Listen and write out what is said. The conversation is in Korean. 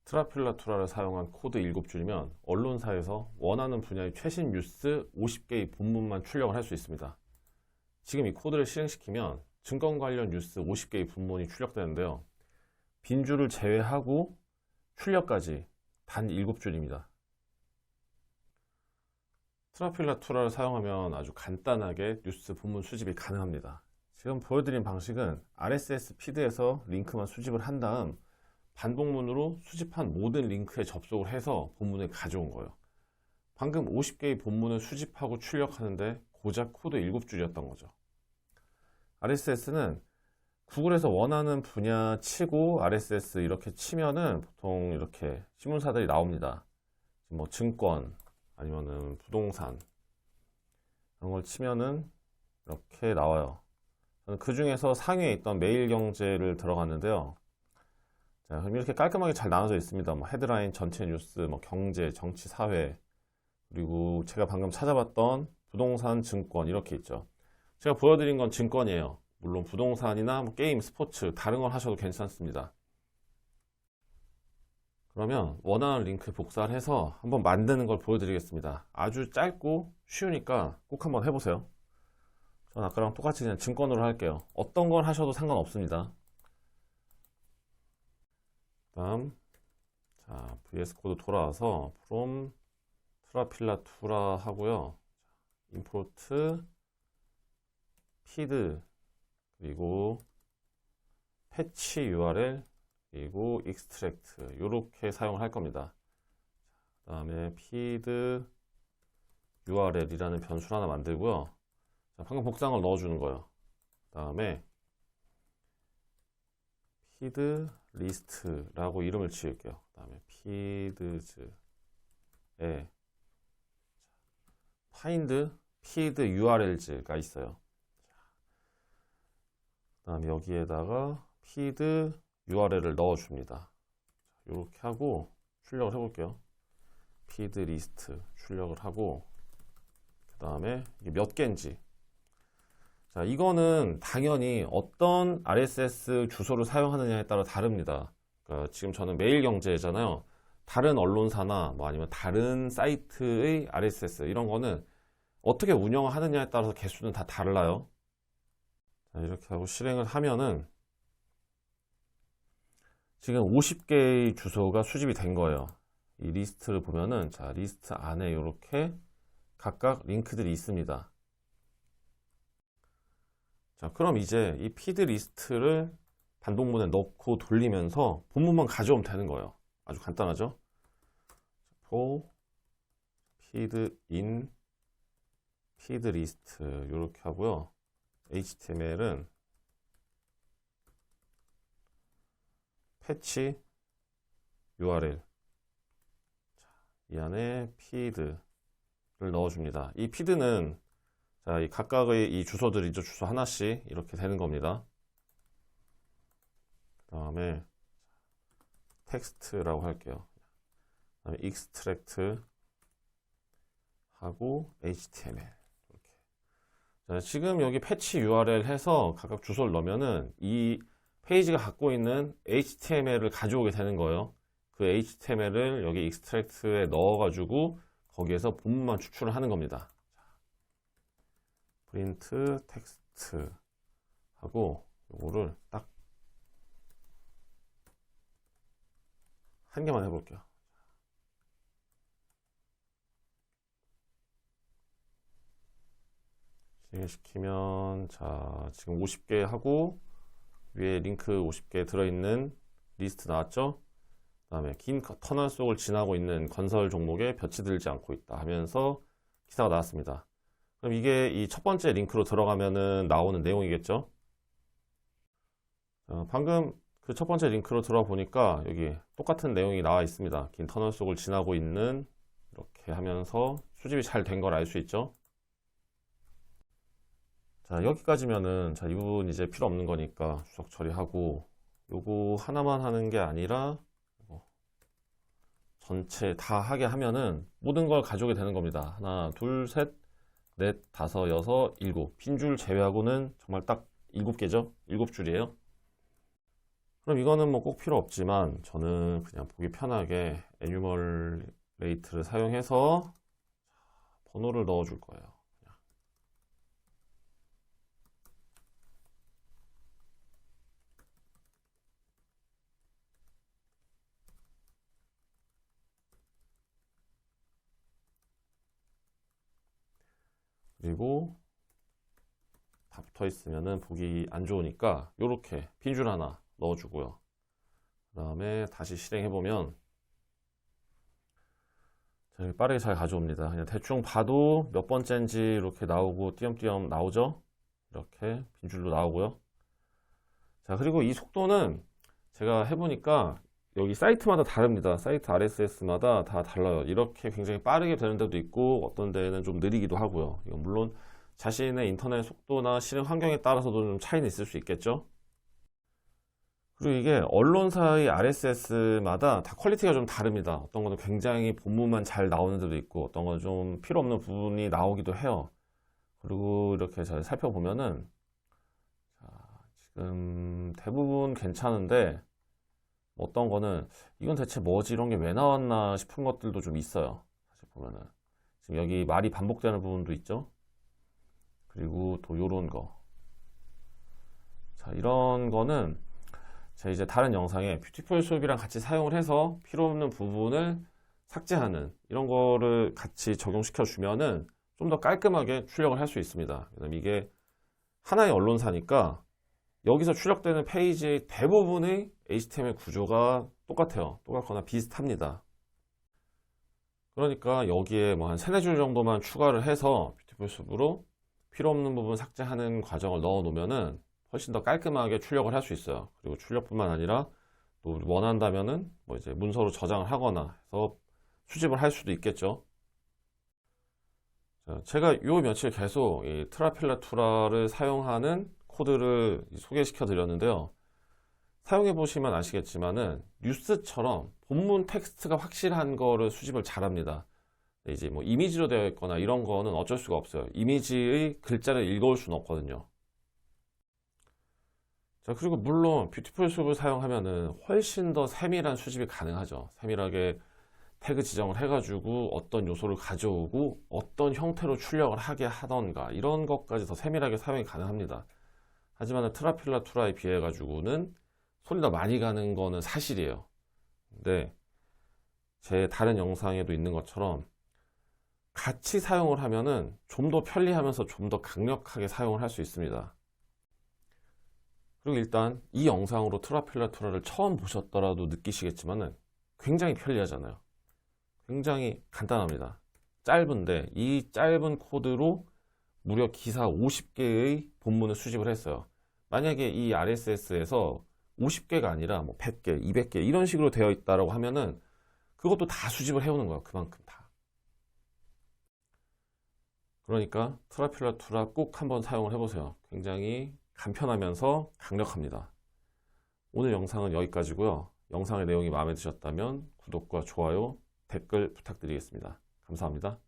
트라필라투라를 사용한 코드 7줄이면 언론사에서 원하는 분야의 최신 뉴스 50개의 본문만 출력을 할 수 있습니다. 지금 이 코드를 실행시키면 증권 관련 뉴스 50개의 본문이 출력되는데요. 빈줄을 제외하고 출력까지 단 7줄입니다. 트라필라투라를 사용하면 아주 간단하게 뉴스 본문 수집이 가능합니다. 지금 보여드린 방식은 RSS 피드에서 링크만 수집을 한 다음 반복문으로 수집한 모든 링크에 접속을 해서 본문을 가져온 거예요. 방금 50개의 본문을 수집하고 출력하는데 고작 코드 7줄이었던 거죠. RSS는 구글에서 원하는 분야 치고 RSS 이렇게 치면은 보통 이렇게 신문사들이 나옵니다. 뭐 증권 아니면은 부동산 이런 걸 치면은 이렇게 나와요. 저는 그 중에서 상위에 있던 매일경제를 들어갔는데요. 자, 그럼 이렇게 깔끔하게 잘 나눠져 있습니다. 뭐 헤드라인, 전체 뉴스, 뭐 경제, 정치, 사회, 그리고 제가 방금 찾아봤던 부동산, 증권 이렇게 있죠. 제가 보여드린 건 증권이에요. 물론 부동산이나 뭐 게임, 스포츠 다른 걸 하셔도 괜찮습니다. 그러면 원하는 링크 복사를 해서 한번 만드는 걸 보여드리겠습니다. 아주 짧고 쉬우니까 꼭 한번 해보세요. 전 아까랑 똑같이 그냥 증권으로 할게요. 어떤 걸 하셔도 상관없습니다. 다음 자 VS 코드 돌아와서 from 트라필라투라 하고요. import feed 그리고 패치 URL 그리고 extract 이렇게 사용을 할 겁니다. 그 다음에 feed URL이라는 변수를 하나 만들고요. 자, 방금 복사한 걸 넣어주는 거예요. 그 다음에 feed list라고 이름을 지을게요. 그 다음에 feeds에 find feed urls가 있어요. 그 다음에 여기에다가 feed URL을 넣어줍니다. 이렇게 하고 출력을 해볼게요. feed list 출력을 하고 그 다음에 이게 몇 개인지 자, 이거는 당연히 어떤 RSS 주소를 사용하느냐에 따라 다릅니다. 그러니까 지금 저는 매일경제잖아요. 다른 언론사나 뭐 아니면 다른 사이트의 RSS 이런 거는 어떻게 운영을 하느냐에 따라서 개수는 다 달라요. 자, 이렇게 하고 실행을 하면은 지금 50개의 주소가 수집이 된 거예요. 이 리스트를 보면은 자, 리스트 안에 이렇게 각각 링크들이 있습니다. 자, 그럼 이제 이 피드 리스트를 반복문에 넣고 돌리면서 본문만 가져오면 되는 거예요. 아주 간단하죠? for feed in feed list 이렇게 하고요. HTML은 패치 URL 이 안에 feed를 넣어줍니다. 이 feed는 자, 이 각각의 이 주소들이죠. 주소 하나씩 이렇게 되는 겁니다. 그 다음에 텍스트라고 할게요. 그 다음에 extract 하고 HTML 이렇게. 자, 지금 여기 패치 URL 해서 각각 주소를 넣으면은 이 페이지가 갖고 있는 HTML을 가져오게 되는 거예요. 그 HTML을 여기 extract에 넣어가지고 거기에서 본문만 추출을 하는 겁니다. 프린트 텍스트 하고 요거를 딱 한 개만 해볼게요. 진행시키면 자 지금 50개 하고 위에 링크 50개 들어있는 리스트 나왔죠? 그 다음에 긴 터널 속을 지나고 있는 건설 종목에 볕이 들지 않고 있다 하면서 기사가 나왔습니다. 그럼 이게 이 첫 번째 링크로 들어가면은 나오는 내용이겠죠? 방금 그 첫 번째 링크로 들어가 보니까 여기 똑같은 내용이 나와 있습니다. 긴 터널 속을 지나고 있는 이렇게 하면서 수집이 잘 된 걸 알 수 있죠? 자, 여기까지면은 자, 이 부분 이제 필요 없는 거니까 주석 처리하고 요거 하나만 하는 게 아니라 전체 다 하게 하면은 모든 걸 가져오게 되는 겁니다. 하나, 둘, 셋, 넷, 다섯, 여섯, 일곱. 빈줄 제외하고는 정말 딱 7개죠? 7줄이에요. 그럼 이거는 뭐 꼭 필요 없지만 저는 그냥 보기 편하게 에뉴머레이트를 사용해서 번호를 넣어 줄 거예요. 그리고 다 붙어 있으면은 보기 안 좋으니까 이렇게 빈 줄 하나 넣어주고요. 그 다음에 다시 실행해보면 빠르게 잘 가져옵니다. 그냥 대충 봐도 몇 번째인지 이렇게 나오고 띄엄띄엄 나오죠? 이렇게 빈 줄로 나오고요. 자, 그리고 이 속도는 제가 해보니까 여기 사이트마다 다릅니다. 사이트 RSS마다 다 달라요. 이렇게 굉장히 빠르게 되는 데도 있고 어떤 데는 좀 느리기도 하고요. 이건 물론 자신의 인터넷 속도나 실행 환경에 따라서도 좀 차이는 있을 수 있겠죠. 그리고 이게 언론사의 RSS마다 다 퀄리티가 좀 다릅니다. 어떤 거는 굉장히 본문만 잘 나오는 데도 있고 어떤 건 좀 필요 없는 부분이 나오기도 해요. 그리고 이렇게 잘 살펴보면은 자, 지금 대부분 괜찮은데 어떤 거는 이건 대체 뭐지 이런 게 왜 나왔나 싶은 것들도 좀 있어요. 사실 보면은 지금 여기 말이 반복되는 부분도 있죠. 그리고 또 요런 거. 자, 이런 거는 제가 이제 다른 영상에 뷰티풀 수업이랑 같이 사용을 해서 필요 없는 부분을 삭제하는 이런 거를 같이 적용시켜 주면은 좀 더 깔끔하게 출력을 할 수 있습니다. 왜냐면 이게 하나의 언론사니까 여기서 출력되는 페이지의 대부분의 HTML 구조가 똑같아요. 똑같거나 비슷합니다. 그러니까 여기에 뭐 한 3-4줄 정도만 추가를 해서 뷰티풀 수업으로 필요 없는 부분 삭제하는 과정을 넣어 놓으면은 훨씬 더 깔끔하게 출력을 할 수 있어요. 그리고 출력뿐만 아니라 또 원한다면은 뭐 이제 문서로 저장을 하거나 해서 수집을 할 수도 있겠죠. 자, 제가 요 며칠 계속 이 트라필라투라를 사용하는 코드를 소개시켜 드렸는데요. 사용해 보시면 아시겠지만은 뉴스처럼 본문 텍스트가 확실한 거를 수집을 잘합니다. 이제 뭐 이미지로 되어 있거나 이런 거는 어쩔 수가 없어요. 이미지의 글자를 읽어올 수는 없거든요. 자, 그리고 물론 뷰티풀 수업을 사용하면은 훨씬 더 세밀한 수집이 가능하죠. 세밀하게 태그 지정을 해가지고 어떤 요소를 가져오고 어떤 형태로 출력을 하게 하던가 이런 것까지 더 세밀하게 사용이 가능합니다. 하지만 트라필라투라에 비해 가지고는 손이 더 많이 가는 거는 사실이에요. 근데 제 다른 영상에도 있는 것처럼 같이 사용을 하면은 좀 더 편리하면서 좀 더 강력하게 사용을 할 수 있습니다. 그리고 일단 이 영상으로 트라필라투라를 처음 보셨더라도 느끼시겠지만은 굉장히 편리하잖아요. 굉장히 간단합니다. 짧은데 이 짧은 코드로 무려 기사 50개의 본문을 수집을 했어요. 만약에 이 RSS에서 50개가 아니라 뭐 100개, 200개 이런 식으로 되어 있다라고 하면은 그것도 다 수집을 해오는 거예요. 그만큼 다. 그러니까 트라필라투라 꼭 한번 사용을 해보세요. 굉장히 간편하면서 강력합니다. 오늘 영상은 여기까지고요. 영상의 내용이 마음에 드셨다면 구독과 좋아요, 댓글 부탁드리겠습니다. 감사합니다.